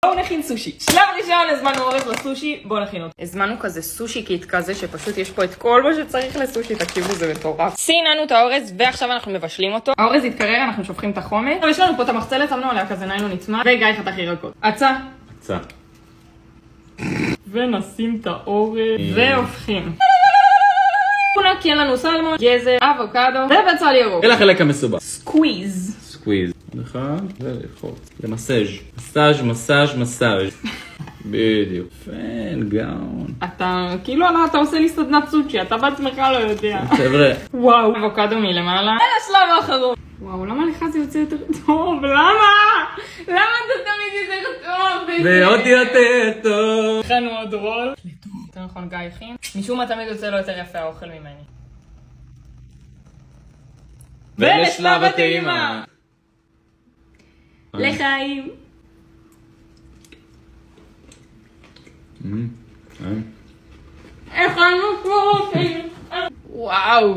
בואו נכין סושי. שלב ראשון הזמנו אורז לסושי, בואו נכין אותו. הזמנו כזה סושי קיט כזה שפשוט יש פה את כל מה שצריך לסושי, תקשיבו זה מטורף. סיננו את האורז ועכשיו אנחנו מבשלים אותו. האורז יתקרר, אנחנו שופכים את החומר. יש לנו פה את המחצלת, שמנו עליה כזה ניילון נצמד, וגיא חתך ירקות. עצה. עצה. ונשים את האורז והופכים. כי אין לנו סלמון, גזר, אבוקדו ובצל ירוק. אלה החלק המסובך. סקוויז. סקוויז. אחד ולחוץ. למסאז'. מסאז', מסאז', מסאז'. בדיוק. פן, גאון. אתה, כאילו אתה עושה לי סדנת סושי, אתה בעצמך לא יודע. חבר'ה. וואו, אבוקדו מלמעלה. זה השלב האחרון. וואו, למה לך זה יוצא יותר טוב? למה? למה אתה תמיד יותר טוב? ועוד יותר טוב. הכנו עוד רול. יותר נכון, גיא הכין. משום מה תמיד יוצא לו יותר יפה האוכל ממני. ולשלב הטעימה. לחיים. הכנו פרוטין. וואו.